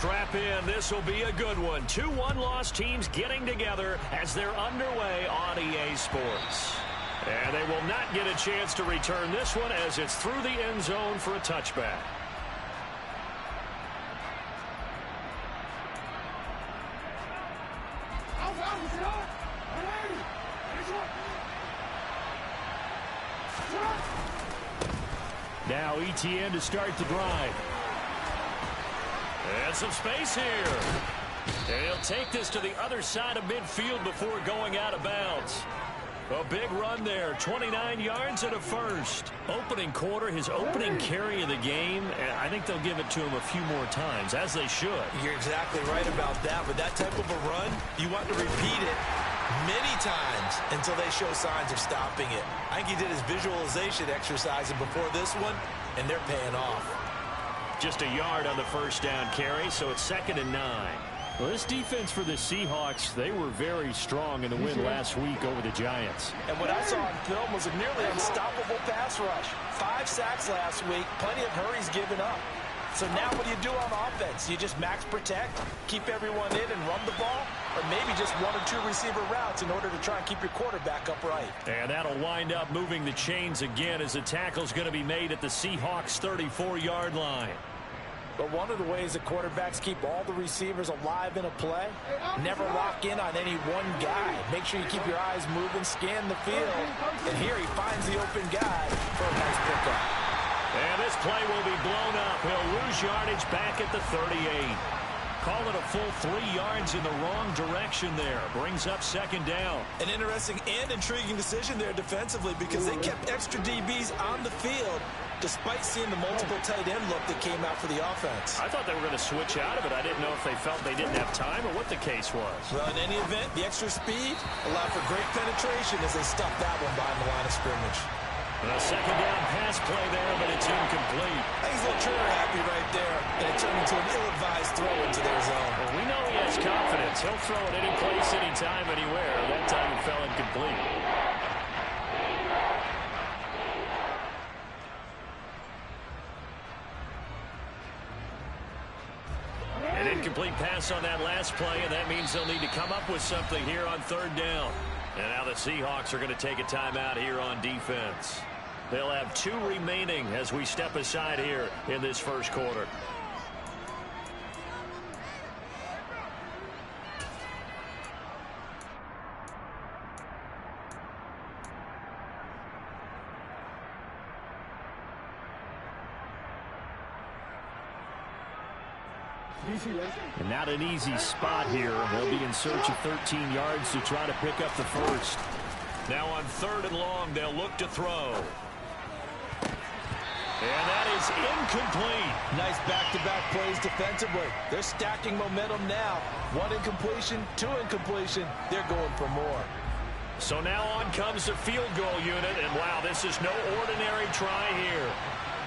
Strap in. This will be a good one. 2 one-loss teams getting together as they're underway on EA Sports. And they will not get a chance to return this one as it's through the end zone for a touchback. Now ETN to start the drive. And some space here. And he'll take this to the other side of midfield before going out of bounds. A big run there, 29 yards and a first. Opening quarter, his opening carry of the game, and I think they'll give it to him a few more times, as they should. You're exactly right about that. With that type of a run, you want to repeat it many times until they show signs of stopping it. I think he did his visualization exercising before this one, and they're paying off. Just a yard on the first down carry, so it's 2nd and 9. Well, this defense for the Seahawks, they were very strong in the win last week over the Giants. And what I saw on film was a nearly unstoppable pass rush. 5 sacks last week, plenty of hurries given up. So now what do you do on offense? You just max protect, keep everyone in and run the ball, or maybe just 1 or 2 receiver routes in order to try and keep your quarterback upright. And that'll wind up moving the chains again as the tackle's going to be made at the Seahawks' 34-yard line. But one of the ways that quarterbacks keep all the receivers alive in a play, never lock in on any one guy. Make sure you keep your eyes moving, scan the field, and here he finds the open guy for a nice pickup. And this play will be blown up. He'll lose yardage back at the 38. Call it a full 3 yards in the wrong direction there. Brings up 2nd down. An interesting and intriguing decision there defensively because they kept extra DBs on the field despite seeing the multiple tight end look that came out for the offense. I thought they were going to switch out of it. I didn't know if they felt they didn't have time or what the case was. Well, in any event, the extra speed allowed for great penetration as they stuffed that one behind the line of scrimmage. A 2nd down pass play there, but it's incomplete. I think he's a little trigger happy right there, and it turned into an ill-advised throw into their zone. Well, we know he has confidence. He'll throw it any place, anytime, anywhere. That time it fell incomplete. An incomplete pass on that last play, and that means they'll need to come up with something here on 3rd down. And now the Seahawks are going to take a timeout here on defense. They'll have 2 remaining as we step aside here in this first quarter. And not an easy spot here. They'll be in search of 13 yards to try to pick up the first. Now on 3rd and long, they'll look to throw. And that is incomplete. Nice back-to-back plays defensively. They're stacking momentum now. 1 incompletion, 2 incompletion. They're going for more. So now on comes the field goal unit. And wow, this is no ordinary try here.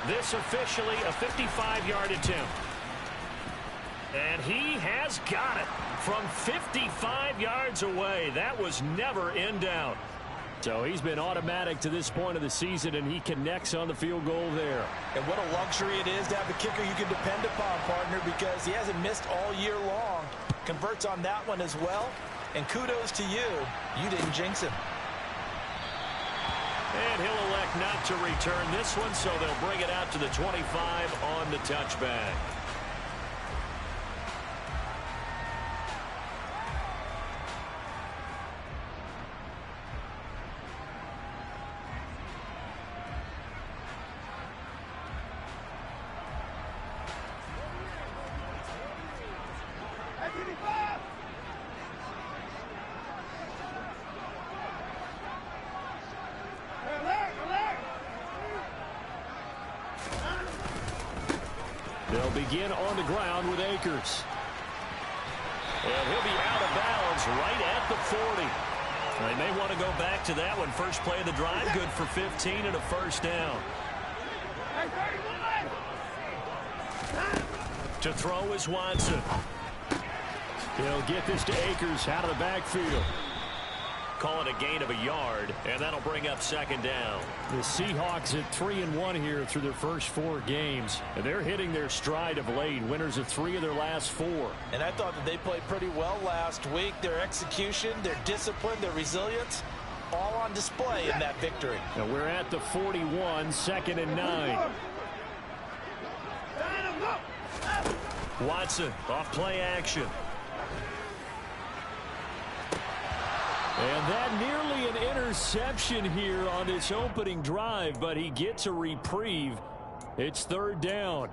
This officially a 55-yard attempt. And he has got it from 55 yards away. That was never in doubt. So he's been automatic to this point of the season, and he connects on the field goal there. And what a luxury it is to have a kicker you can depend upon, partner, because he hasn't missed all year long. Converts on that one as well. And kudos to you. You didn't jinx him. And he'll elect not to return this one, so they'll bring it out to the 25 on the touchback. They'll begin on the ground with Akers. And he'll be out of bounds right at the 40. They may want to go back to that one. First play of the drive, good for 15 and a first down. To throw is Watson. He'll get this to Akers out of the backfield. call it a gain of a yard, and that'll bring up second down. The Seahawks at 3-1 here through their first 4 games. And they're hitting their stride of late. Winners of 3 of their last 4. And I thought that they played pretty well last week. Their execution, their discipline, their resilience, all on display in that victory. Now we're at the 41, 2nd and 9. Watson off play action. And that nearly an interception here on this opening drive, but he gets a reprieve. It's 3rd down.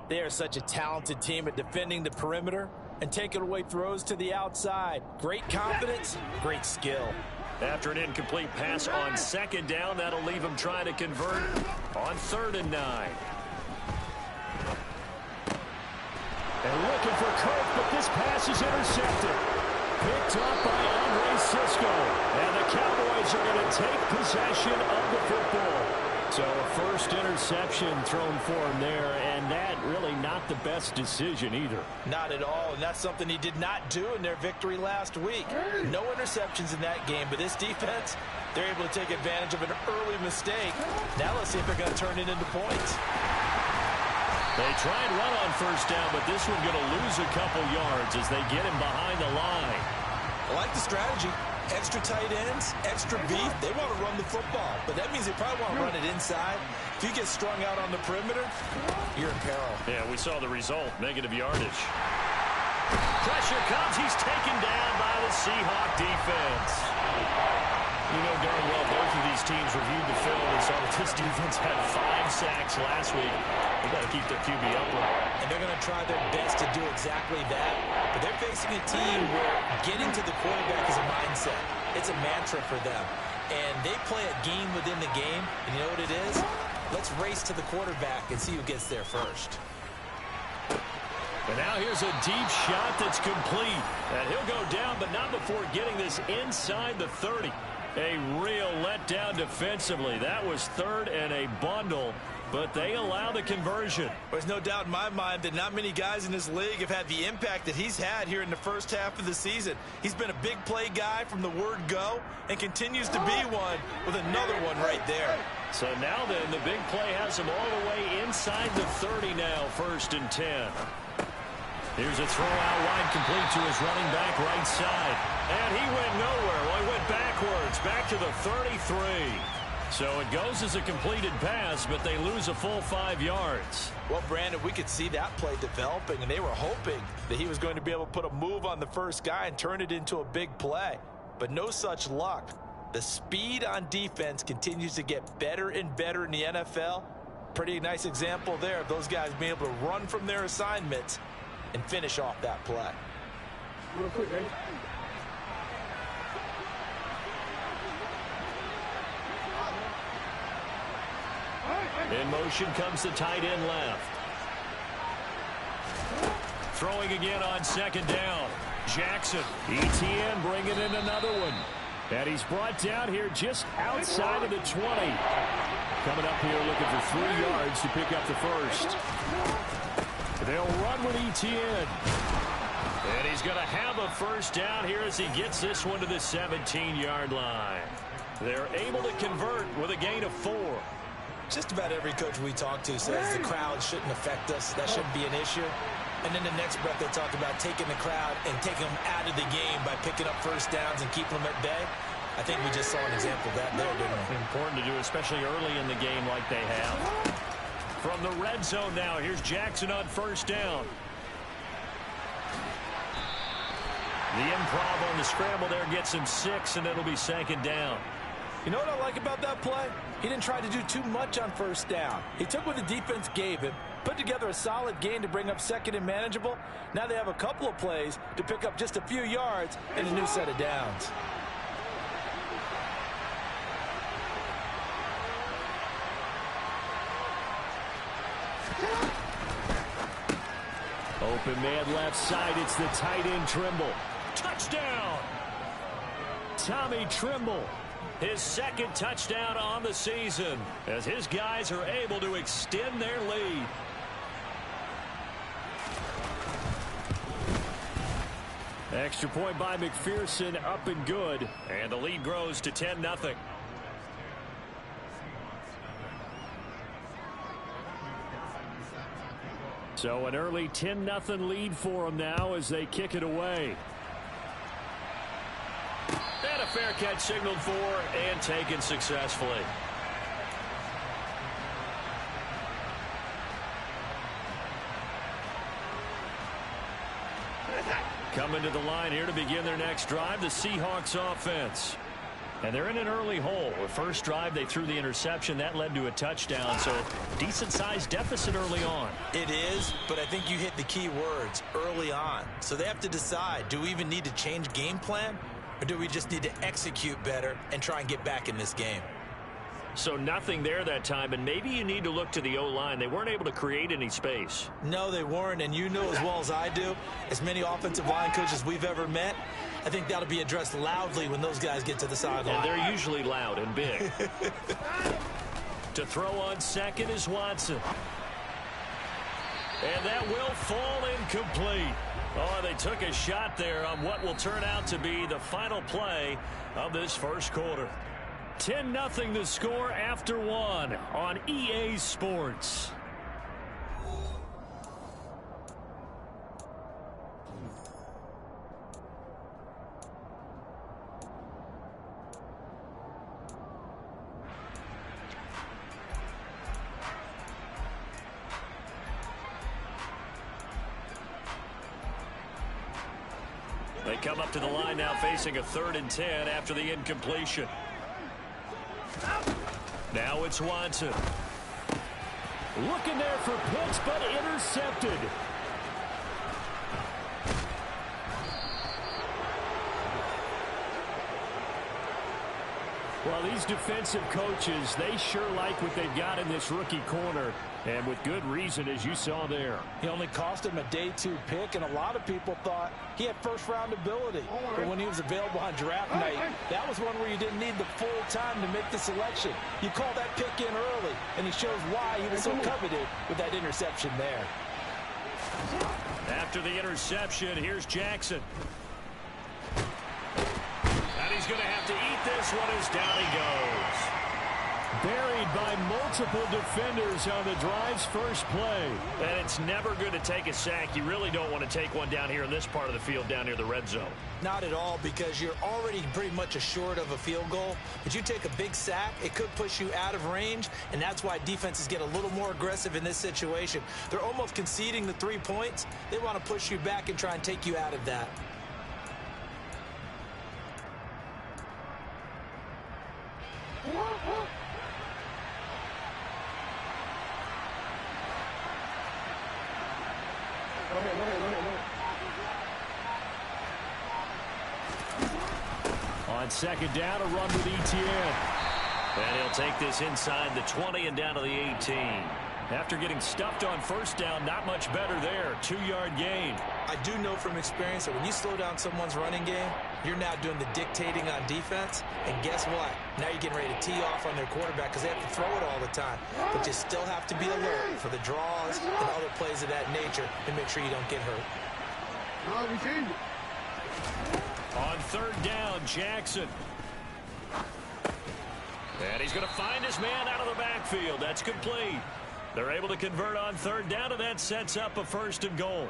They are such a talented team at defending the perimeter and taking away throws to the outside. Great confidence, great skill. After an incomplete pass on 2nd down, that'll leave him trying to convert on 3rd and 9. And looking for Kirk, but this pass is intercepted. Picked up by Andre Sisco. And the Cowboys are going to take possession of the football. So a first interception thrown for him there, and that really not the best decision either. Not at all, and that's something he did not do in their victory last week. No interceptions in that game, but this defense, they're able to take advantage of an early mistake. Now let's see if they're going to turn it into points. They try and run on 1st down, but this one going to lose a couple yards as they get him behind the line. I like the strategy. Extra tight ends, extra beef. They want to run the football, but that means they probably want to run it inside. If you get strung out on the perimeter, you're in peril. Yeah, we saw the result, negative yardage. Pressure comes. He's taken down by the Seahawk defense. You know darn well both of these teams reviewed the film and saw that this defense had 5 sacks last week. They got to keep their QB upright. And they're going to try their best to do exactly that. But they're facing a team where getting to the quarterback is a mindset. It's a mantra for them. And they play a game within the game. And you know what it is? Let's race to the quarterback and see who gets there first. And now here's a deep shot that's complete. And he'll go down, but not before getting this inside the 30. A real letdown defensively. That was 3rd and a bundle, but they allow the conversion. There's no doubt in my mind that not many guys in this league have had the impact that he's had here in the first half of the season. He's been a big play guy from the word go and continues to be one with another one right there. So now then, the big play has him all the way inside the 30 now, 1st and 10. Here's a throw out wide, complete to his running back right side. And he went nowhere. Well, he went backwards, back to the 33. So it goes as a completed pass, but they lose a full 5 yards. Well, Brandon, we could see that play developing, and they were hoping that he was going to be able to put a move on the first guy and turn it into a big play. But no such luck. The speed on defense continues to get better and better in the NFL. Pretty nice example there of those guys being able to run from their assignments and finish off that play. Real quick, ready? In motion comes the tight end left. Throwing again on 2nd down. Jackson. ETN bringing in another one. And he's brought down here just outside of the 20. Coming up here looking for 3 yards to pick up the first. They'll run with ETN. And he's going to have a first down here as he gets this one to the 17-yard line. They're able to convert with a gain of 4. Just about every coach we talk to says the crowd shouldn't affect us. That shouldn't be an issue. And then the next breath they talk about taking the crowd and taking them out of the game by picking up first downs and keeping them at bay. I think we just saw an example of that there, didn't we? Important to do, especially early in the game like they have. From the red zone now, here's Jackson on 1st down. The improv on the scramble there gets him 6, and it'll be 2nd down. You know what I like about that play? He didn't try to do too much on 1st down. He took what the defense gave him, put together a solid gain to bring up 2nd and manageable. Now they have a couple of plays to pick up just a few yards and a new set of downs. Open man left side. It's the tight end Trimble. Touchdown! Tommy Trimble. His 2nd touchdown on the season as his guys are able to extend their lead. Extra point by McPherson, up and good. And the lead grows to 10-0. So an early 10-0 lead for them now as they kick it away. And a fair catch signaled for and taken successfully. Coming to the line here to begin their next drive, the Seahawks offense. And they're in an early hole. The first drive, they threw the interception. That led to a touchdown, so decent-sized deficit early on. It is, but I think you hit the key words, early on. So they have to decide, do we even need to change game plan, or do we just need to execute better and try and get back in this game? So nothing there that time, and maybe you need to look to the O-line. They weren't able to create any space. No, they weren't, and you know as well as I do, as many offensive line coaches we've ever met, I think that'll be addressed loudly when those guys get to the sideline. And they're usually loud and big. To throw on second is Watson. And that will fall incomplete. Oh, they took a shot there on what will turn out to be the final play of this first quarter. 10-0 the score after one on EA Sports. They come up to the line now facing a 3rd and 10 after the incompletion. Now it's Watson. Looking there for Pitts, but intercepted. Well, these defensive coaches, they sure like what they've got in this rookie corner. And with good reason, as you saw there. He only cost him a day 2 pick, and a lot of people thought he had first-round ability. But when he was available on draft night, that was one where you didn't need the full time to make the selection. You call that pick in early, and he shows why he was so coveted with that interception there. After the interception, here's Jackson. And he's going to have to eat this one as down he goes. Buried by multiple defenders on the drive's first play. And it's never good to take a sack. You really don't want to take one down here in this part of the field down near the red zone. Not at all, because you're already pretty much assured of a field goal. But you take a big sack, it could push you out of range, and that's why defenses get a little more aggressive in this situation. They're almost conceding the 3 points. They want to push you back and try and take you out of that. On second down, a run with Etienne. And he'll take this inside the 20 and down to the 18. After getting stuffed on first down, not much better there. 2-yard gain. I do know from experience that when you slow down someone's running game, you're now doing the dictating on defense. And guess what? Now you're getting ready to tee off on their quarterback because they have to throw it all the time. But you still have to be alert for the draws and other plays of that nature and make sure you don't get hurt. On third down, Jackson. And he's going to find his man out of the backfield. That's complete. They're able to convert on third down, and that sets up a 1st and goal.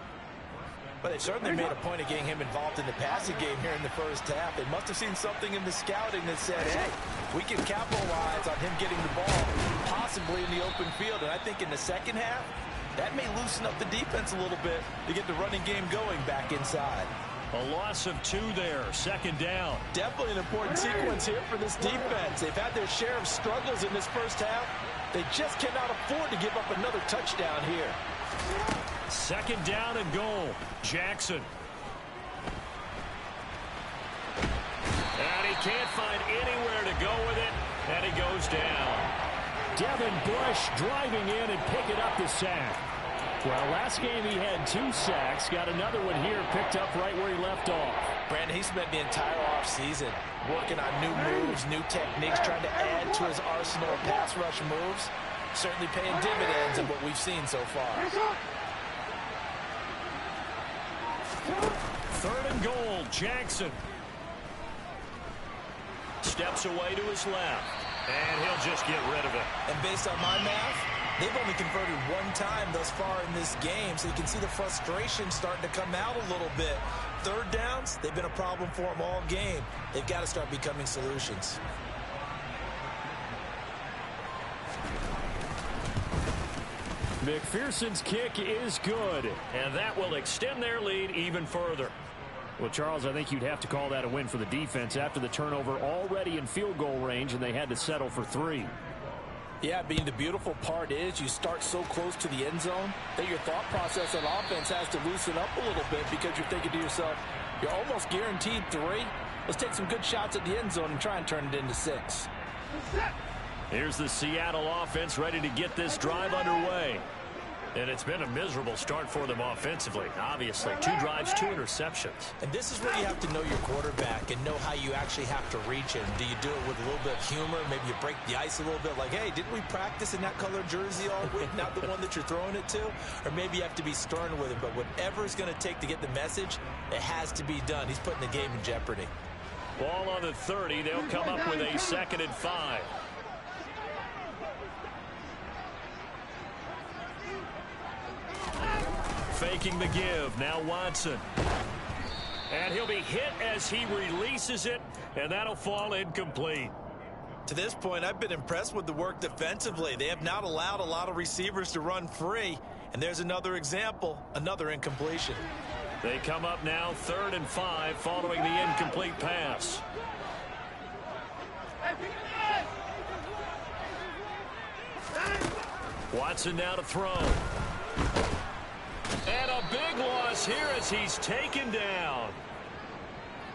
But they certainly made a point of getting him involved in the passing game here in the first half. They must have seen something in the scouting that said, hey, we can capitalize on him getting the ball, possibly in the open field. And I think in the second half, that may loosen up the defense a little bit to get the running game going back inside. A loss of 2 there, 2nd down. Definitely an important sequence here for this defense. They've had their share of struggles in this first half. They just cannot afford to give up another touchdown here. 2nd down and goal. Jackson. And he can't find anywhere to go with it, and he goes down. Devin Bush driving in and picking up the sack. Well, last game he had 2 sacks. Got another one here picked up right where he left off. Brandon, he spent the entire offseason working on new moves, new techniques, trying to add to his arsenal of pass rush moves. Certainly paying dividends in what we've seen so far. Third and goal, Jackson. Steps away to his left. And he'll just get rid of it. And based on my math, they've only converted one time thus far in this game, so you can see the frustration starting to come out a little bit. Third downs, they've been a problem for them all game. They've got to start becoming solutions. McPherson's kick is good. And that will extend their lead even further. Well, Charles, I think you'd have to call that a win for the defense after the turnover already in field goal range, and they had to settle for 3. Yeah, being the beautiful part is you start so close to the end zone that your thought process on offense has to loosen up a little bit because you're thinking to yourself, you're almost guaranteed 3. Let's take some good shots at the end zone and try and turn it into 6. Here's the Seattle offense ready to get this drive underway. And it's been a miserable start for them offensively, obviously. 2 drives, 2 interceptions. And this is where you have to know your quarterback and know how you actually have to reach him. Do you do it with a little bit of humor? Maybe you break the ice a little bit like, hey, didn't we practice in that color jersey all week, not the one that you're throwing it to? Or maybe you have to be stern with him. But whatever it's going to take to get the message, it has to be done. He's putting the game in jeopardy. Ball on the 30. They'll come up with a 2nd and 5. Faking the give. Now Watson. And he'll be hit as he releases it, and that'll fall incomplete. To this point, I've been impressed with the work defensively. They have not allowed a lot of receivers to run free. And there's another example, another incompletion. They come up now 3rd and 5 following the incomplete pass. Watson now to throw. And a big loss here as he's taken down.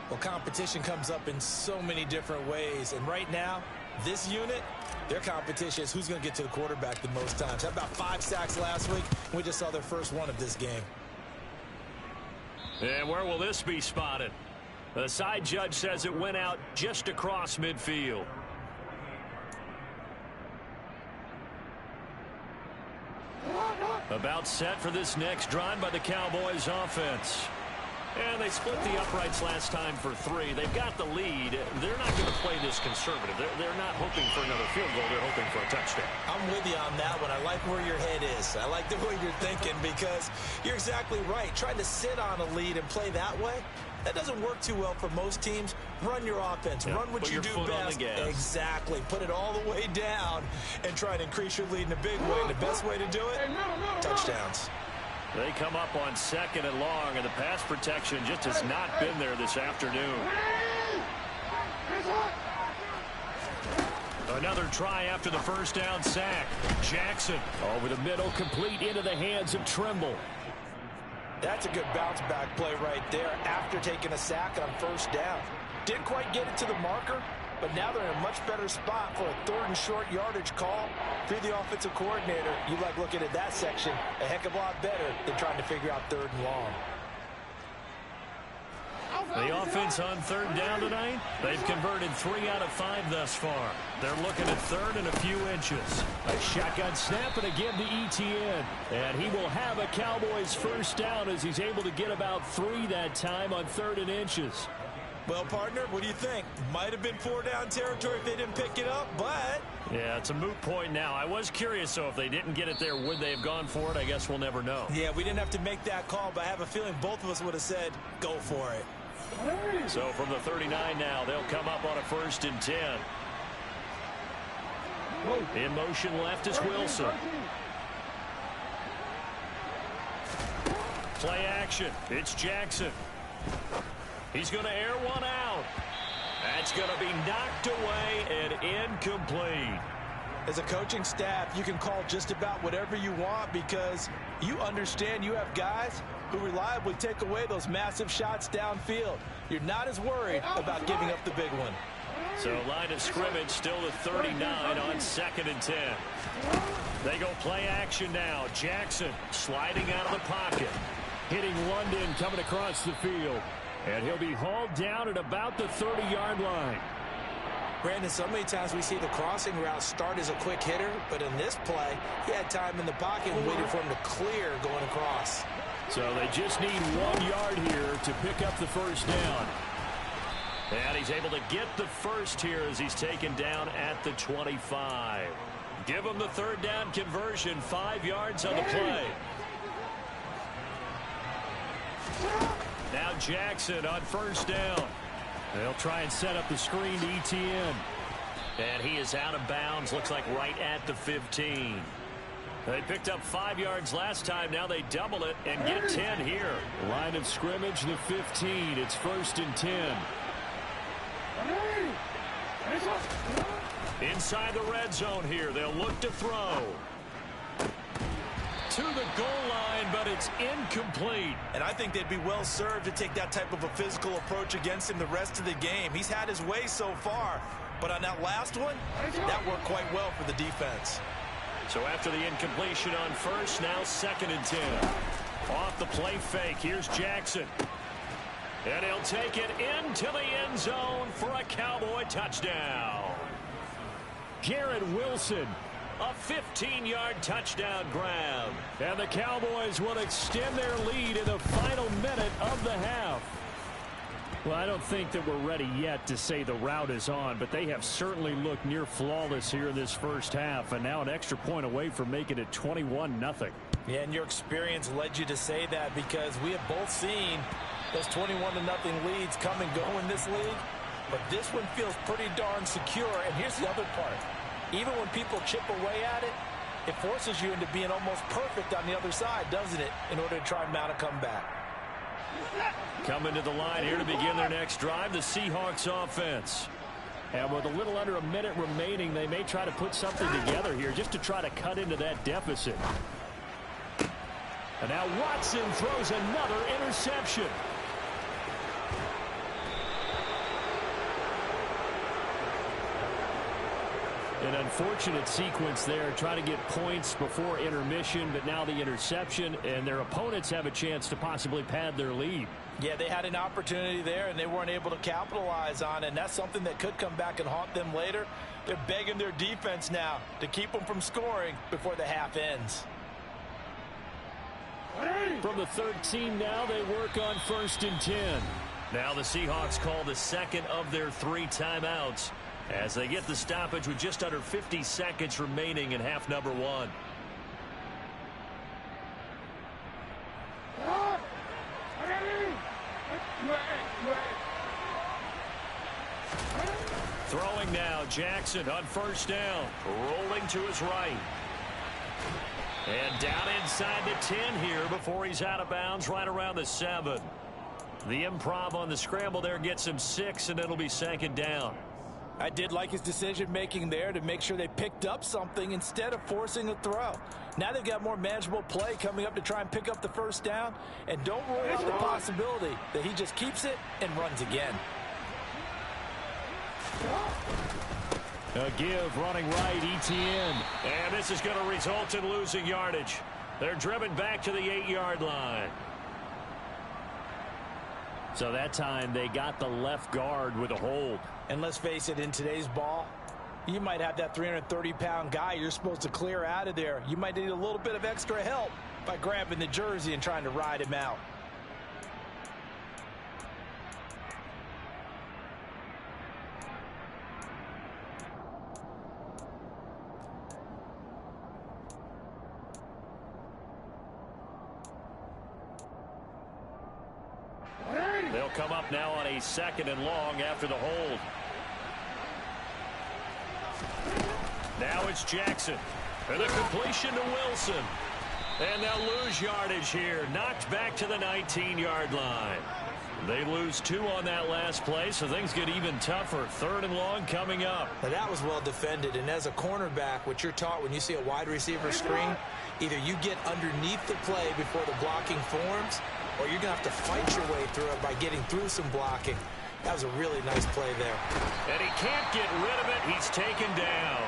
Well, competition comes up in so many different ways. And right now, this unit, their competition is who's going to get to the quarterback the most times. Had about 5 sacks last week. We just saw their first one of this game. And where will this be spotted? The side judge says it went out just across midfield. About set for this next drive by the Cowboys offense. And they split the uprights last time for 3. They've got the lead. They're not going to play this conservative. They're not hoping for another field goal. They're hoping for a touchdown. I'm with you on that one. I like where your head is. I like the way you're thinking because you're exactly right. Trying to sit on a lead and play that way, that doesn't work too well for most teams. Run your offense. Run what you do best. Exactly. Put it all the way down and try to increase your lead in a big way. And the best way to do it, touchdowns. They come up on 2nd and long, and the pass protection just has not been there this afternoon. Another try after the first down sack. Jackson over the middle, complete into the hands of Trimble. That's a good bounce back play right there after taking a sack on 1st down. Didn't quite get it to the marker, but now they're in a much better spot for a 3rd and short yardage call. Through the offensive coordinator, you like looking at that section a heck of a lot better than trying to figure out 3rd and long. The offense on 3rd down tonight, they've converted 3 out of 5 thus far. They're looking at 3rd and a few inches. A shotgun snap and again to ETN. And he will have a Cowboys 1st down as he's able to get about 3 that time on 3rd and inches. Well, partner, what do you think? Might have been 4-down territory if they didn't pick it up, but... Yeah, it's a moot point now. I was curious, so if they didn't get it there, would they have gone for it? I guess we'll never know. Yeah, we didn't have to make that call, but I have a feeling both of us would have said, go for it. So from the 39 now, they'll come up on a 1st and 10. In motion left is Wilson. Play action. It's Jackson. He's going to air one out. That's going to be knocked away and incomplete. As a coaching staff, you can call just about whatever you want because you understand you have guys who reliably take away those massive shots downfield. You're not as worried about giving up the big one. So line of scrimmage still to 39 on 2nd and 10. They go play action now. Jackson sliding out of the pocket. Hitting London coming across the field. And he'll be hauled down at about the 30-yard line. Brandon, so many times we see the crossing route start as a quick hitter, but in this play, he had time in the pocket and waited for him to clear going across. So they just need 1 yard here to pick up the first down. And he's able to get the first here as he's taken down at the 25. Give him the third down conversion, 5 yards on the play. Now Jackson on first down. They'll try and set up the screen to ETN. And he is out of bounds, looks like right at the 15. They picked up 5 yards last time. Now they double it and get 10 here. Line of scrimmage, the 15. It's 1st and 10. Inside the red zone here. They'll look to throw. To the goal line, but it's incomplete. And I think they'd be well served to take that type of a physical approach against him the rest of the game. He's had his way so far, but on that last one, that worked quite well for the defense. So after the incompletion on first, now 2nd and 10. Off the play fake, here's Jackson. And he'll take it into the end zone for a Cowboy touchdown. Garrett Wilson. A 15-yard touchdown grab. And the Cowboys will extend their lead in the final minute of the half. Well, I don't think that we're ready yet to say the route is on, but they have certainly looked near flawless here in this first half, and now an extra point away from making it 21-0. Yeah, and your experience led you to say that because we have both seen those 21-0 leads come and go in this league, but this one feels pretty darn secure. And here's the other part. Even when people chip away at it, it forces you into being almost perfect on the other side, doesn't it, in order to try and mount a comeback. Coming to the line here to begin their next drive, the Seahawks offense. And with a little under a minute remaining, they may try to put something together here just to try to cut into that deficit. And now Watson throws another interception. An unfortunate sequence there, trying to get points before intermission, but now the interception, and their opponents have a chance to possibly pad their lead. Yeah, they had an opportunity there, and they weren't able to capitalize on it, and that's something that could come back and haunt them later. They're begging their defense now to keep them from scoring before the half ends. From the 13 now, they work on 1st and 10. Now the Seahawks call the second of their 3 timeouts as they get the stoppage with just under 50 seconds remaining in half number 1. Throwing now, Jackson on first down, rolling to his right. And down inside the 10 here before he's out of bounds right around the 7. The improv on the scramble there gets him 6, and it'll be 2nd down. I did like his decision-making there to make sure they picked up something instead of forcing a throw. Now they've got more manageable play coming up to try and pick up the first down, and don't rule out the possibility that he just keeps it and runs again. A give running right, ETN. And this is going to result in losing yardage. They're driven back to the 8-yard line. So that time they got the left guard with a hold. And let's face it, in today's ball, you might have that 330-pound guy you're supposed to clear out of there. You might need a little bit of extra help by grabbing the jersey and trying to ride him out. They'll come up now on a 2nd and long after the hold. Now it's Jackson. And the completion to Wilson. And they'll lose yardage here. Knocked back to the 19-yard line. They lose 2 on that last play, so things get even tougher. 3rd and long coming up. Now that was well defended, and as a cornerback, what you're taught when you see a wide receiver screen, either you get underneath the play before the blocking forms, or you're going to have to fight your way through it by getting through some blocking. That was a really nice play there. And he can't get rid of it. He's taken down.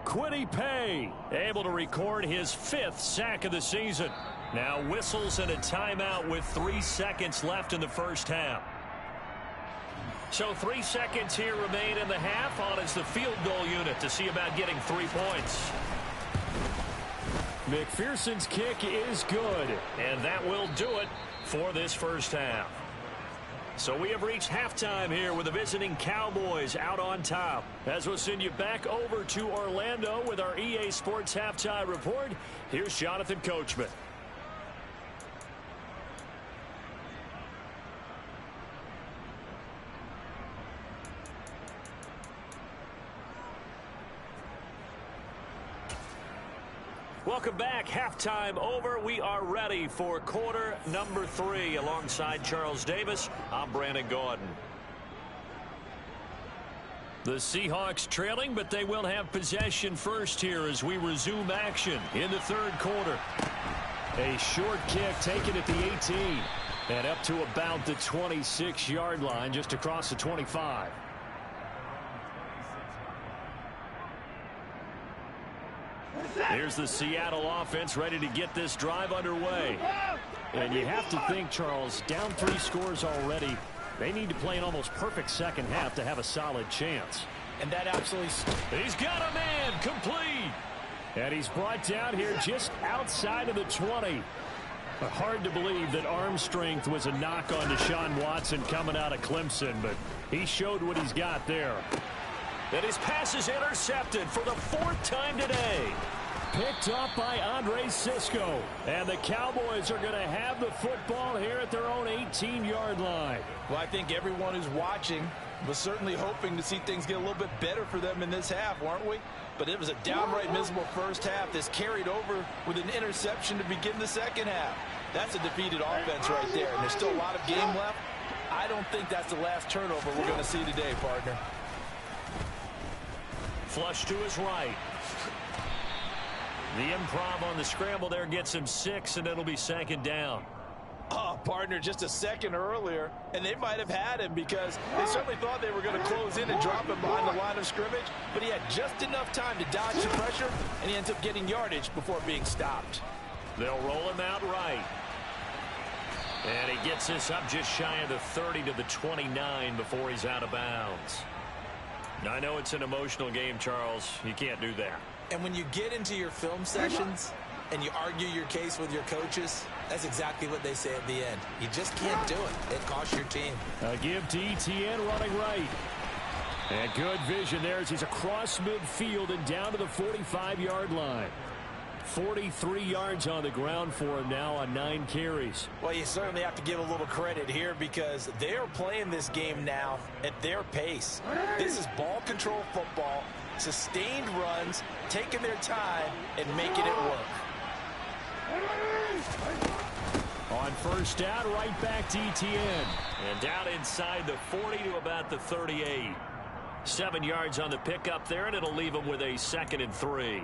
Quiddy Pay able to record his 5th sack of the season. Now whistles and a timeout with 3 seconds left in the first half. So 3 seconds here remain in the half. On is the field goal unit to see about getting 3 points. McPherson's kick is good. And that will do it for this first half. So we have reached halftime here with the visiting Cowboys out on top. As we'll send you back over to Orlando with our EA Sports Halftime Report, here's Jonathan Coachman. Welcome back. Halftime over. We are ready for quarter number 3. Alongside Charles Davis, I'm Brandon Gaudin. The Seahawks trailing, but they will have possession first here as we resume action in the third quarter. A short kick taken at the 18 and up to about the 26-yard line, just across the 25. Here's the Seattle offense ready to get this drive underway. And you have to think, Charles, down 3 scores already. They need to play an almost perfect second half to have a solid chance. And that absolutely... He's got a man complete. And he's brought down here just outside of the 20. Hard to believe that arm strength was a knock on Deshaun Watson coming out of Clemson, but he showed what he's got there. And his pass is intercepted for the 4th time today. Picked up by Andre Sisco. And the Cowboys are going to have the football here at their own 18-yard line. Well, I think everyone who's watching was certainly hoping to see things get a little bit better for them in this half, weren't we? But it was a downright miserable first half. This carried over with an interception to begin the second half. That's a defeated offense right there, and there's still a lot of game left. I don't think that's the last turnover we're going to see today, partner. Flush to his right. The improv on the scramble there gets him 6, and it'll be second down. Oh, partner, just a second earlier, and they might have had him because they certainly thought they were going to close in and drop him behind the line of scrimmage, but he had just enough time to dodge the pressure, and he ends up getting yardage before being stopped. They'll roll him out right. And he gets this up just shy of the 30 to the 29 before he's out of bounds. Now, I know it's an emotional game, Charles. You can't do that. And when you get into your film sessions and you argue your case with your coaches, that's exactly what they say at the end. You just can't do it. It costs your team. A give to ETN running right. And good vision there as he's across midfield and down to the 45-yard line. 43 yards on the ground for him now on 9 carries. Well, you certainly have to give a little credit here because they're playing this game now at their pace. This is ball control football, sustained runs, taking their time, and making it work. On first down, right back to ETN. And down inside the 40 to about the 38. 7 yards on the pickup there, and it'll leave him with a 2nd and 3.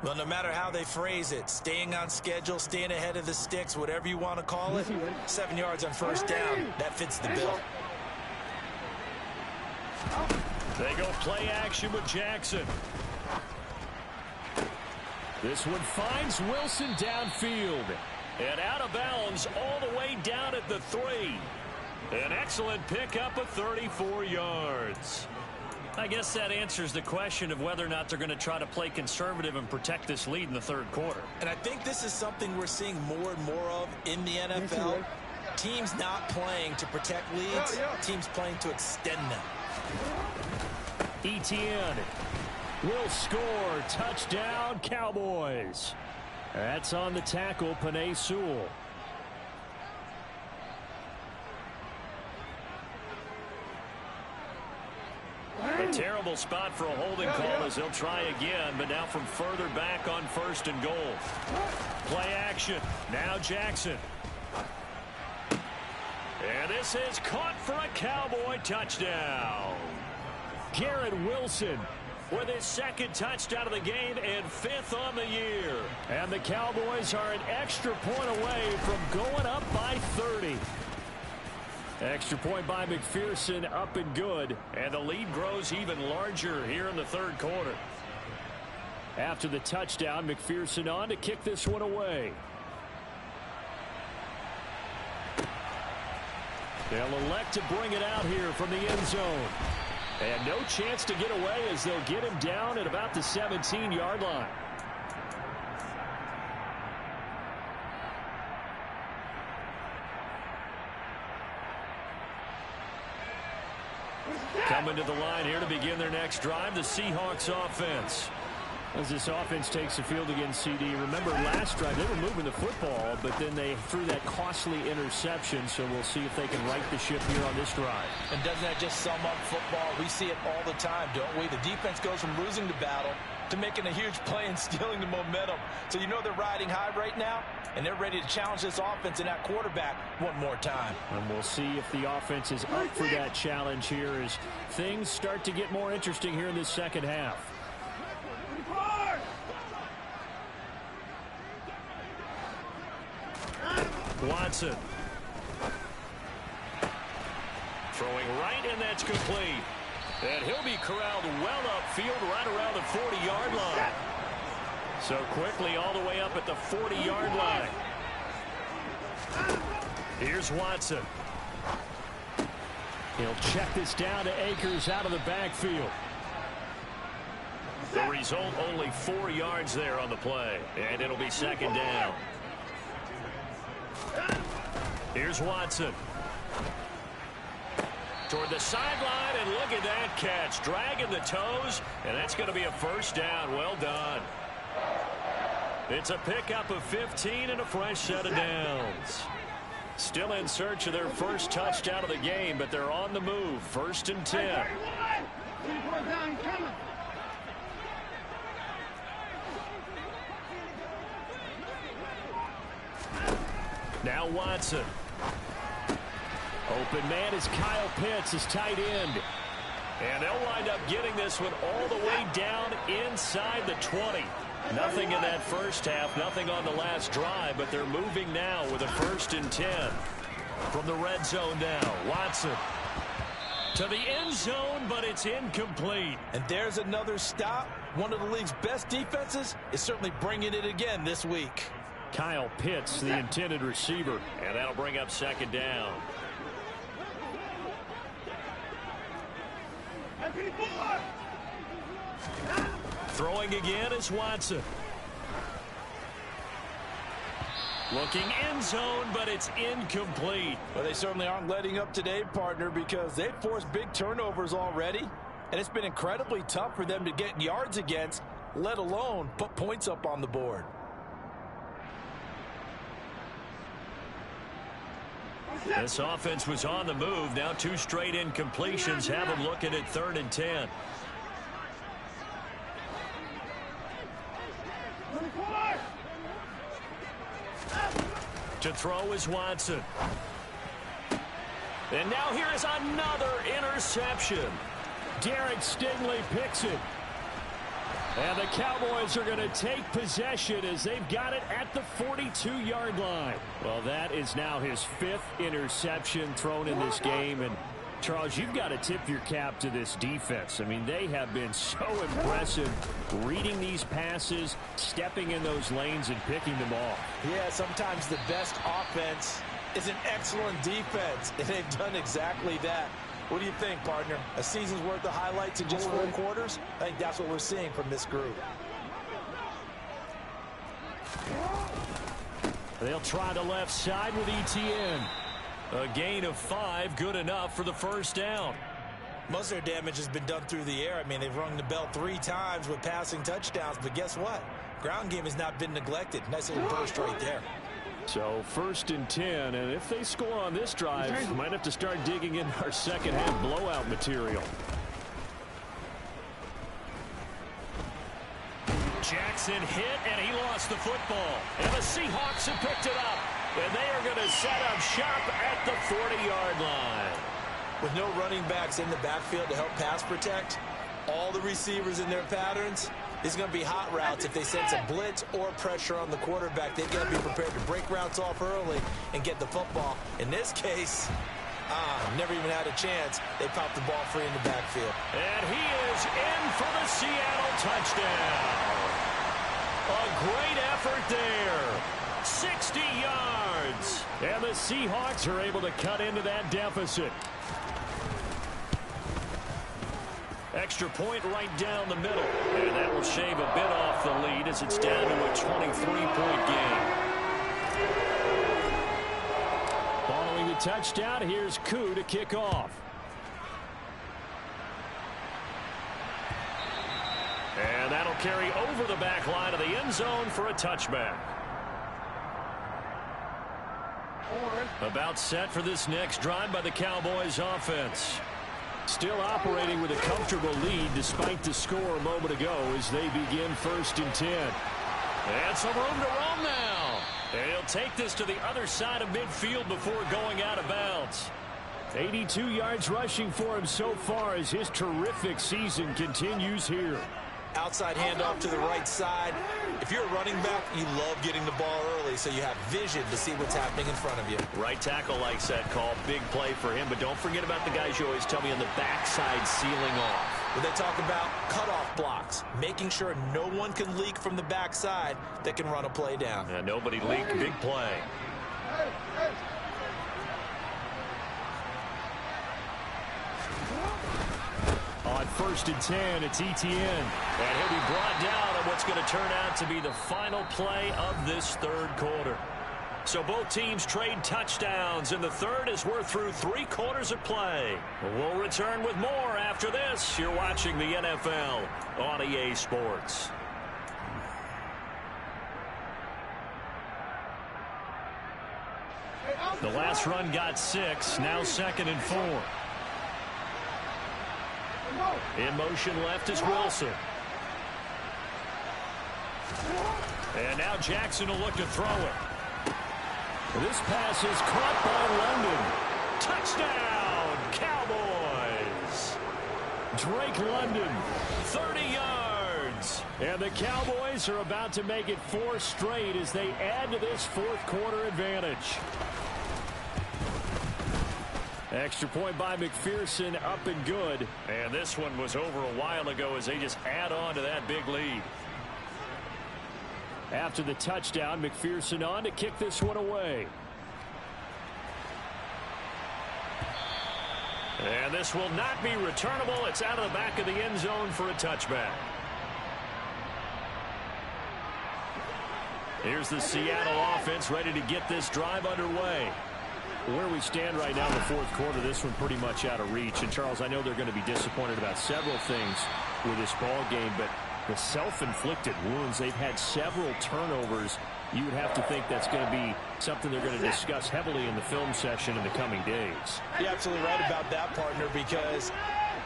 Well, no matter how they phrase it, staying on schedule, staying ahead of the sticks, whatever you want to call it, 7 yards on first down, that fits the bill. They go play action with Jackson. This one finds Wilson downfield. And out of bounds all the way down at the 3. An excellent pickup of 34 yards. I guess that answers the question of whether or not they're going to try to play conservative and protect this lead in the third quarter. And I think this is something we're seeing more and more of in the NFL. Teams not playing to protect leads, teams playing to extend them. ETN will score. Touchdown, Cowboys. That's on the tackle, Penei Sewell. A terrible spot for a holding call as they'll try again, but now from further back on 1st and goal. Play action. Now Jackson. And this is caught for a Cowboy touchdown. Garrett Wilson with his 2nd touchdown of the game and 5th on the year. And the Cowboys are an extra point away from going up by 30. Extra point by McPherson, up and good. And the lead grows even larger here in the third quarter. After the touchdown, McPherson on to kick this one away. They'll elect to bring it out here from the end zone. And no chance to get away as they'll get him down at about the 17-yard line. Coming to the line here to begin their next drive, the Seahawks offense. As this offense takes the field against CD, remember last drive they were moving the football, but then they threw that costly interception, so we'll see if they can right the ship here on this drive. And doesn't that just sum up football? We see it all the time, don't we? The defense goes from losing the battle to making a huge play and stealing the momentum. So you know they're riding high right now, and they're ready to challenge this offense and that quarterback one more time. And we'll see if the offense is up for that challenge here as things start to get more interesting here in this second half. Watson. Throwing right, and that's complete. And he'll be corralled well upfield right around the 40-yard line. So quickly all the way up at the 40-yard line. Here's Watson. He'll check this down to Akers out of the backfield. The result, only 4 yards there on the play. And it'll be second down. Here's Watson. Toward the sideline, and look at that catch. Dragging the toes, and that's going to be a first down. Well done. It's a pickup of 15 and a fresh set of downs. Still in search of their first touchdown of the game, but they're on the move. 1st and 10. Now Watson. Open man is Kyle Pitts, his tight end. And they'll wind up getting this one all the way down inside the 20. Nothing in that first half, nothing on the last drive, but they're moving now with a 1st and 10. From the red zone now, Watson. To the end zone, but it's incomplete. And there's another stop. One of the league's best defenses is certainly bringing it again this week. Kyle Pitts, the intended receiver. And that'll bring up second down. Throwing again is Watson. Looking end zone, but it's incomplete. Well, they certainly aren't letting up today, partner, because they've forced big turnovers already. And it's been incredibly tough for them to get yards against, let alone put points up on the board. This offense was on the move. Now 2 straight incompletions have them looking at 3rd and 10. To throw is Watson. And now here is another interception. Derek Stingley picks it. And the Cowboys are going to take possession as they've got it at the 42-yard line. Well, that is now his 5th interception thrown in this game. And, Charles, you've got to tip your cap to this defense. I mean, they have been so impressive reading these passes, stepping in those lanes, and picking them off. Yeah, sometimes the best offense is an excellent defense, and they've done exactly that. What do you think, partner? A season's worth of highlights in just 4 quarters? I think that's what we're seeing from this group. They'll try the left side with ETN. A gain of 5, good enough for the first down. Most of their damage has been done through the air. I mean, they've rung the bell 3 times with passing touchdowns, but guess what? Ground game has not been neglected. Nice little burst right there. So 1st and 10, and if they score on this drive, we might have to start digging in our second half blowout material. Jackson hit, and he lost the football. And the Seahawks have picked it up. And they are going to set up shop at the 40-yard line. With no running backs in the backfield to help pass protect, all the receivers in their patterns, it's going to be hot routes. If they sense a blitz or pressure on the quarterback, they've got to be prepared to break routes off early and get the football. In this case, never even had a chance. They popped the ball free in the backfield. And he is in for the Seattle touchdown. A great effort there. 60 yards. And the Seahawks are able to cut into that deficit. Extra point right down the middle. And that will shave a bit off the lead as it's down to a 23-point game. Following the touchdown, here's Koo to kick off. carry over the back line of the end zone for a touchback. About set for this next drive by the Cowboys offense. Still operating with a comfortable lead despite the score a moment ago as they begin 1st and 10. And some room to roam now. And he'll take this to the other side of midfield before going out of bounds. 82 yards rushing for him so far as his terrific season continues here. Outside handoff to the right side. If you're a running back, you love getting the ball early so you have vision to see what's happening in front of you. Right tackle likes that call. Big play for him. But don't forget about the guys you always tell me on the backside sealing off. When they talk about cutoff blocks, making sure no one can leak from the backside that can run a play down. Yeah, nobody leaked. Big play. On 1st and 10, it's Etienne. And he'll be brought down on what's going to turn out to be the final play of this 3rd quarter. So both teams trade touchdowns in the 3rd as we're through 3 quarters of play. We'll return with more after this. You're watching the NFL on EA Sports. The last run got 6, now 2nd and 4. In motion left is Wilson. And now Jackson will look to throw it. This pass is caught by London. Touchdown, Cowboys. Drake London, 30 yards. And the Cowboys are about to make it 4 straight as they add to this 4th quarter advantage. Extra point by McPherson, up and good. And this one was over a while ago as they just add on to that big lead. After the touchdown, McPherson on to kick this one away. And this will not be returnable. It's out of the back of the end zone for a touchback. Here's the Seattle offense ready to get this drive underway. Where we stand right now in the 4th quarter, this one pretty much out of reach. And, Charles, I know they're going to be disappointed about several things with this ball game, but the self-inflicted wounds, they've had several turnovers. You would have to think that's going to be something they're going to discuss heavily in the film session in the coming days. You're absolutely right about that, partner, because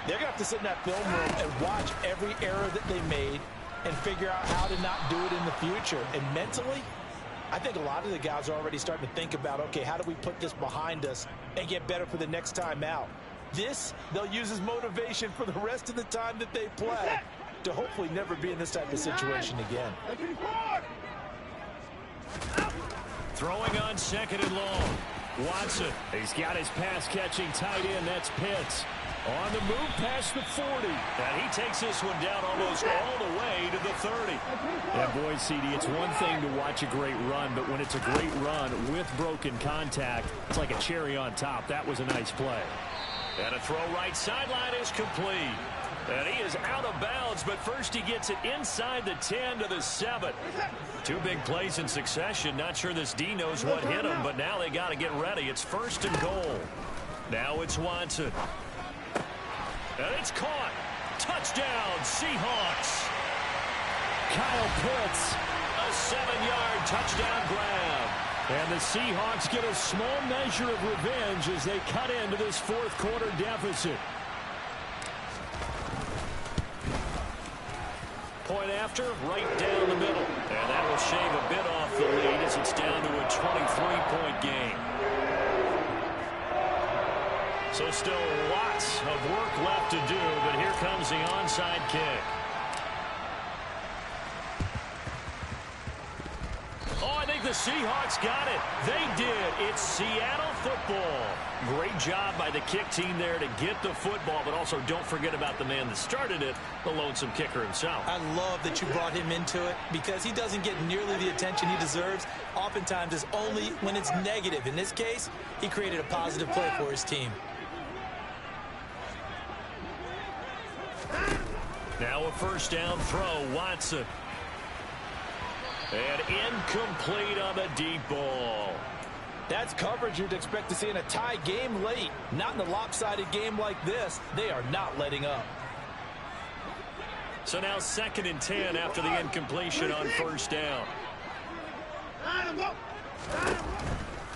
they're going to have to sit in that film room and watch every error that they made and figure out how to not do it in the future. And mentally, I think a lot of the guys are already starting to think about, okay, how do we put this behind us and get better for the next time out? This, they'll use as motivation for the rest of the time that they play to hopefully never be in this type of situation again. Throwing on 2nd and long. Watson, he's got his pass-catching tight end. That's Pitts. On the move past the 40. And he takes this one down almost all the way to the 30. And boy, CD, it's one thing to watch a great run, but when it's a great run with broken contact, it's like a cherry on top. That was a nice play. And a throw right sideline is complete. And he is out of bounds, but first he gets it inside the 10 to the 7. 2 big plays in succession. Not sure this D knows what hit him, but now they got to get ready. It's 1st and goal. Now it's Watson. And it's caught. Touchdown, Seahawks. Kyle Pitts. A 7-yard touchdown grab. And the Seahawks get a small measure of revenge as they cut into this 4th quarter deficit. Point after, right down the middle. And that will shave a bit off the lead as it's down to a 23-point game. So still lots of work left to do, but here comes the onside kick. Oh, I think the Seahawks got it. They did. It's Seattle football. Great job by the kick team there to get the football, but also don't forget about the man that started it, the lonesome kicker himself. I love that you brought him into it because he doesn't get nearly the attention he deserves. Oftentimes it's only when it's negative. In this case, he created a positive play for his team. Now a 1st down throw, Watson. And incomplete on the deep ball. That's coverage you'd expect to see in a tie game late. Not in a lopsided game like this. They are not letting up. So now 2nd and 10 after the incompletion on 1st down.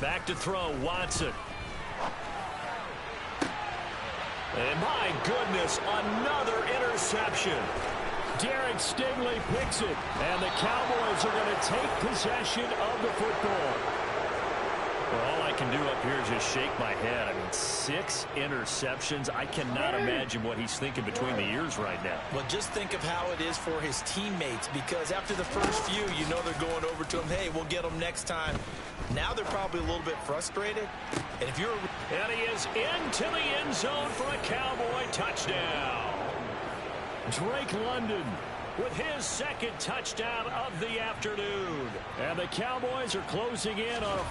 Back to throw, Watson. And my goodness, another interception. Derek Stingley picks it, and the Cowboys are going to take possession of the football. Well, all I can do up here is just shake my head. I mean, 6 interceptions. I cannot imagine what he's thinking between the ears right now. Well, just think of how it is for his teammates, because after the first few, you know they're going over to him, hey, we'll get them next time. Now they're probably a little bit frustrated. And if you're... And he is into the end zone for a Cowboy touchdown. Drake London with his 2nd touchdown of the afternoon. And the Cowboys are closing in on a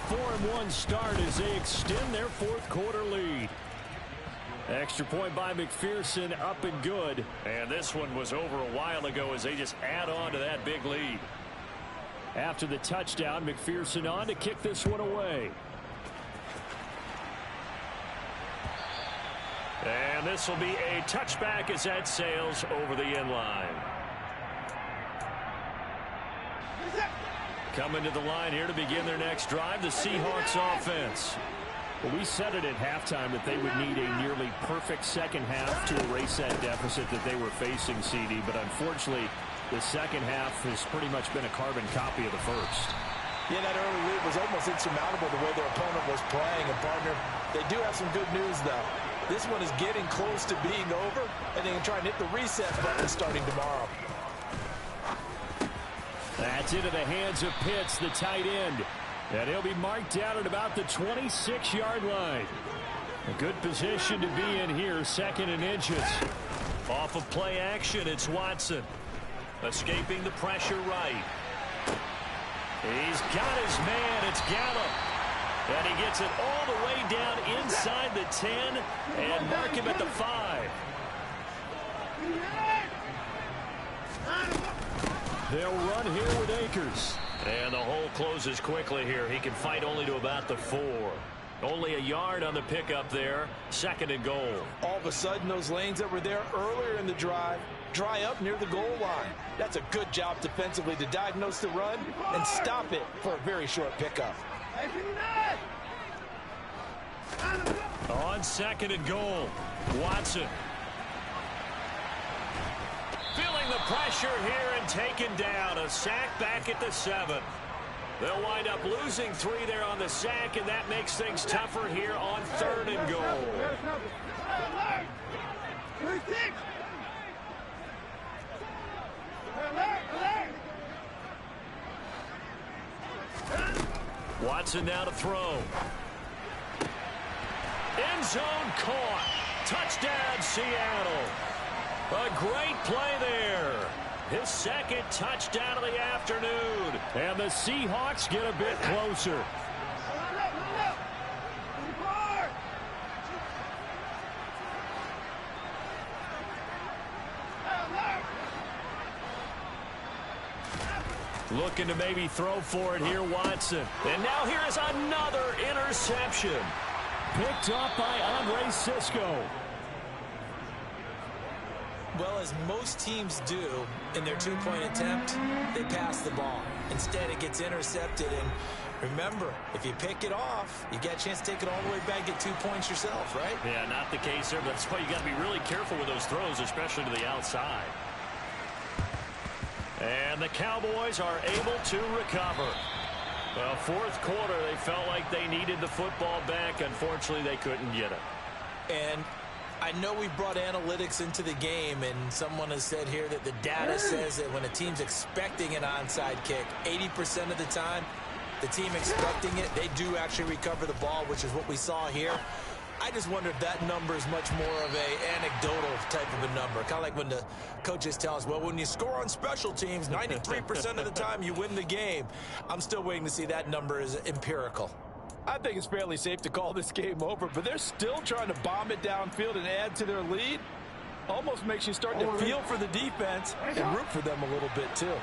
4-1 start as they extend their 4th quarter lead. Extra point by McPherson, up and good. And this one was over a while ago as they just add on to that big lead. After the touchdown, McPherson on to kick this one away. And this will be a touchback as that sails over the end line. Coming to the line here to begin their next drive, the Seahawks offense. Well, we said it at halftime that they would need a nearly perfect second half to erase that deficit that they were facing, CD. But unfortunately, the second half has pretty much been a carbon copy of the first. Yeah, that early lead was almost insurmountable the way their opponent was playing. And, partner, they do have some good news, though. This one is getting close to being over, and they can try and hit the reset button starting tomorrow. That's into the hands of Pitts, the tight end. And he'll be marked down at about the 26-yard line. A good position to be in here, 2nd and inches. Off of play action, it's Watson. Escaping the pressure right. He's got his man, it's Gallup. And he gets it all the way down inside the 10 and mark him at the 5. They'll run here with Akers. And the hole closes quickly here. He can fight only to about the 4. Only a yard on the pickup there. 2nd and goal. All of a sudden, those lanes that were there earlier in the drive dry up near the goal line. That's a good job defensively to diagnose the run and stop it for a very short pickup. On 2nd and goal, Watson. Feeling the pressure here and taken down. A sack back at the 7. They'll wind up losing 3 there on the sack, and that makes things tougher here on 3rd and goal. Watson now to throw. End zone caught. Touchdown, Seattle. A great play there. His 2nd touchdown of the afternoon. And the Seahawks get a bit closer. Looking to maybe throw for it here, Watson. And now here is another interception. Picked up by Andre Cisco. Well, as most teams do in their 2-point attempt, they pass the ball. Instead, it gets intercepted. And remember, if you pick it off, you get a chance to take it all the way back, get 2 points yourself, right? Yeah, not the case there, but that's why you got to be really careful with those throws, especially to the outside. And the Cowboys are able to recover. Well, 4th quarter, they felt like they needed the football back. Unfortunately, they couldn't get it. And I know we brought analytics into the game, and someone has said here that the data says that when a team's expecting an onside kick, 80% of the time, the team expecting it, they do actually recover the ball, which is what we saw here. I just wonder if that number is much more of a anecdotal type of a number. Kind of like when the coaches tell us, well, when you score on special teams, 93% of the time you win the game. I'm still waiting to see that number is empirical. I think it's fairly safe to call this game over, but they're still trying to bomb it downfield and add to their lead. Almost makes you start to feel for the defense and root for them a little bit, too.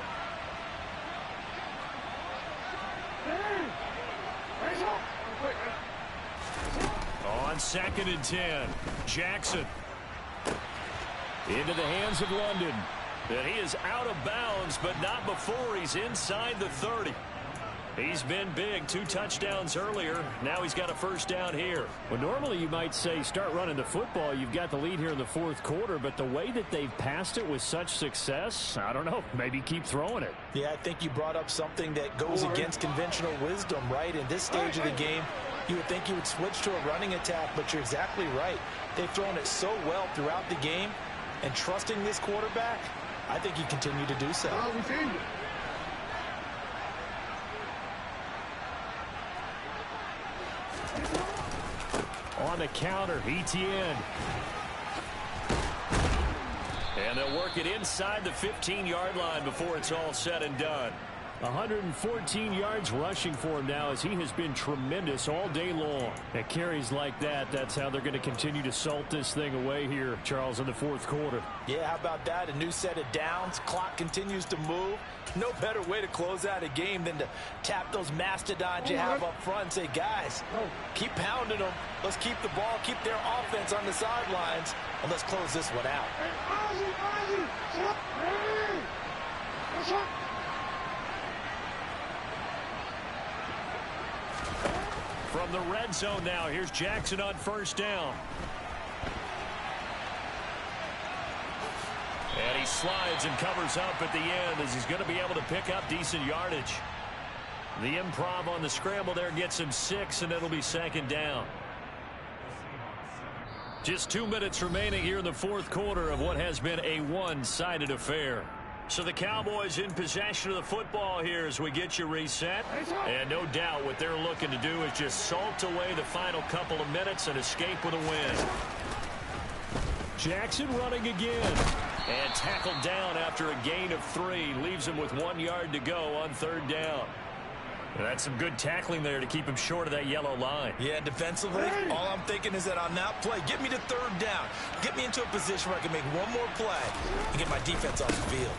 On 2nd and 10, Jackson. Into the hands of London. And he is out of bounds, but not before he's inside the 30. He's been big. 2 touchdowns earlier. Now he's got a first down here. Well, normally you might say start running the football. You've got the lead here in the fourth quarter, but the way that they've passed it with such success, I don't know, maybe keep throwing it. Yeah, I think you brought up something that goes against conventional wisdom, right? In this stage of the game, you would think you would switch to a running attack, but you're exactly right. They've thrown it so well throughout the game, and trusting this quarterback, I think you continue to do so. On the counter, ETN. And they'll work it inside the 15-yard line before it's all said and done. 114 yards rushing for him now as he has been tremendous all day long. At carries like that, that's how they're going to continue to salt this thing away here, Charles, in the fourth quarter. Yeah, how about that? A new set of downs. Clock continues to move. No better way to close out a game than to tap those mastodons you have up front and say, guys, keep pounding them. Let's keep the ball, keep their offense on the sidelines, and let's close this one out. From the red zone now, here's Jackson on first down. And he slides and covers up at the end as he's going to be able to pick up decent yardage. The improv on the scramble there gets him 6, and it'll be second down. Just 2 minutes remaining here in the fourth quarter of what has been a one-sided affair. So the Cowboys in possession of the football here as we get you reset. And no doubt what they're looking to do is just salt away the final couple of minutes and escape with a win. Jackson running again. And tackled down after a gain of 3. Leaves him with 1 yard to go on third down. And that's some good tackling there to keep him short of that yellow line. Yeah, defensively, all I'm thinking is that on that play, get me to third down. Get me into a position where I can make one more play and get my defense off the field.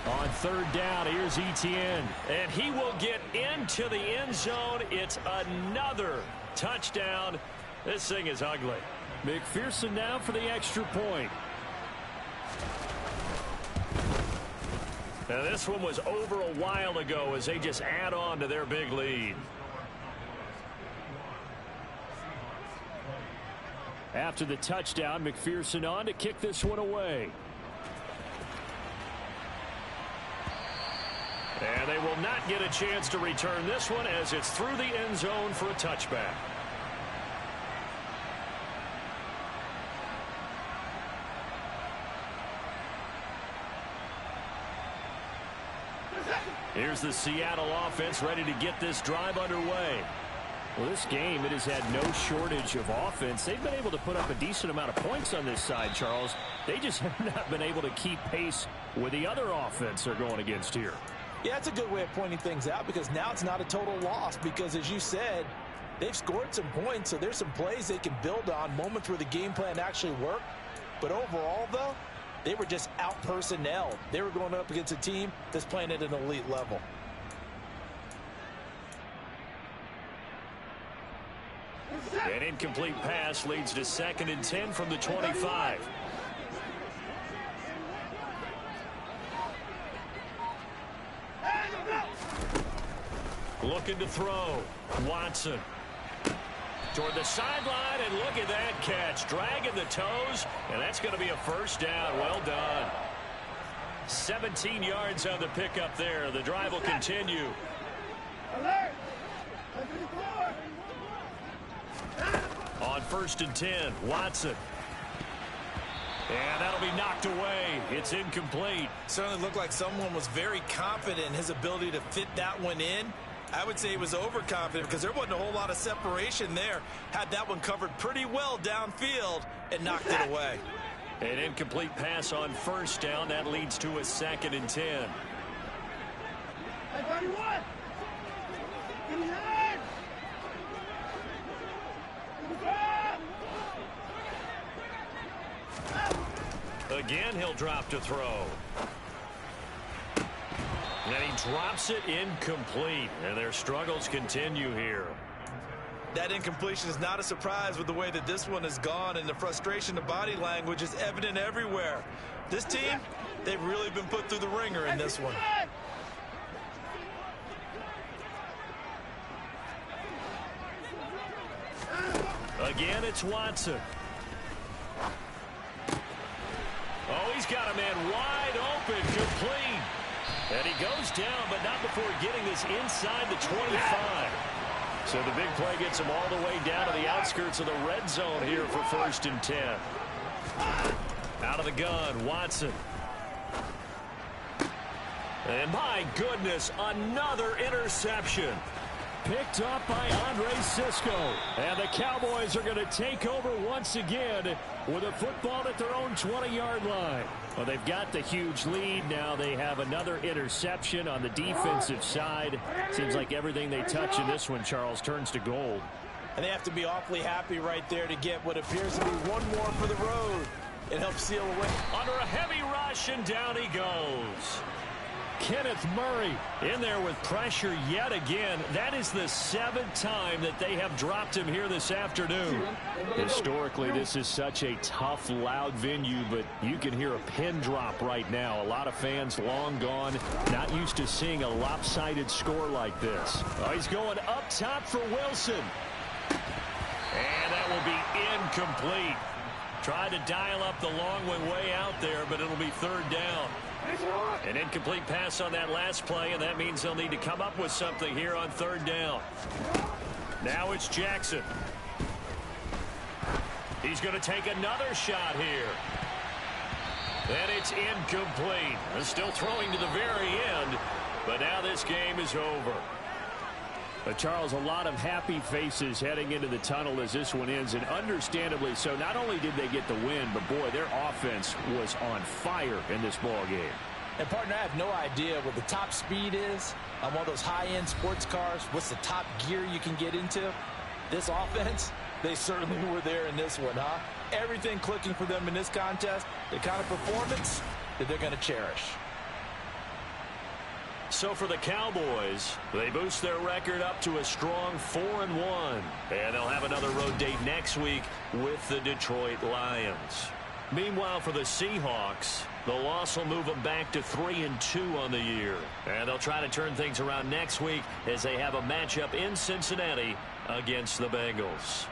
On third down, here's ETN. And he will get into the end zone. It's another touchdown. This thing is ugly. McPherson now for the extra point. Now this one was over a while ago as they just add on to their big lead. After the touchdown, McPherson on to kick this one away. And they will not get a chance to return this one as it's through the end zone for a touchback. Here's the Seattle offense ready to get this drive underway. Well, this game, it has had no shortage of offense. They've been able to put up a decent amount of points on this side, Charles. They just have not been able to keep pace with the other offense they're going against here. Yeah, that's a good way of pointing things out because now it's not a total loss because, as you said, they've scored some points, so there's some plays they can build on, moments where the game plan actually worked. But overall, though, they were just out-personnelled. They were going up against a team that's playing at an elite level. An incomplete pass leads to 2nd and 10 from the 25. Looking to throw. Watson. Toward the sideline, and look at that catch. Dragging the toes, and that's going to be a first down. Well done. 17 yards on the pickup there. The drive will continue. On 1st and 10, Watson. And that'll be knocked away. It's incomplete. Certainly looked like someone was very confident in his ability to fit that one in. I would say he was overconfident because there wasn't a whole lot of separation there. Had that one covered pretty well downfield and knocked it away. An incomplete pass on 1st down. That leads to a 2nd and 10. Again, he'll drop to throw. And he drops it incomplete. And their struggles continue here. That incompletion is not a surprise with the way that this one has gone, and the frustration, the body language is evident everywhere. This team, they've really been put through the ringer in this one. Again, it's Watson. Oh, he's got a man wide open, complete. And he goes down, but not before getting this inside the 25. So the big play gets him all the way down to the outskirts of the red zone here for 1st and 10. Out of the gun, Watson. And my goodness, another interception. Picked up by Andre Cisco. And the Cowboys are going to take over once again with a football at their own 20-yard line. Well, they've got the huge lead. Now they have another interception on the defensive side. Seems like everything they touch in this one, Charles, turns to gold. And they have to be awfully happy right there to get what appears to be one more for the road. It helps seal the win. Under a heavy rush, and down he goes. Kenneth Murray in there with pressure yet again. That is the 7th time that they have dropped him here this afternoon. Historically, this is such a tough, loud venue, but you can hear a pin drop right now. A lot of fans long gone, not used to seeing a lopsided score like this. Oh, he's going up top for Wilson. And that will be incomplete. Tried to dial up the long way out there, but it'll be 3rd down. An incomplete pass on that last play, and that means they'll need to come up with something here on 3rd down. Now it's Jackson. He's going to take another shot here. And it's incomplete. They're still throwing to the very end, but now this game is over. But Charles, a lot of happy faces heading into the tunnel as this one ends, and understandably so. Not only did they get the win, but boy, their offense was on fire in this ball game. And partner, I have no idea what the top speed is on one of those high-end sports cars. What's the top gear you can get into? This offense, they certainly were there in this one, huh? Everything clicking for them in this contest, the kind of performance that they're going to cherish. So for the Cowboys, they boost their record up to a strong 4-1. And they'll have another road date next week with the Detroit Lions. Meanwhile, for the Seahawks, the loss will move them back to 3-2 on the year. And they'll try to turn things around next week as they have a matchup in Cincinnati against the Bengals.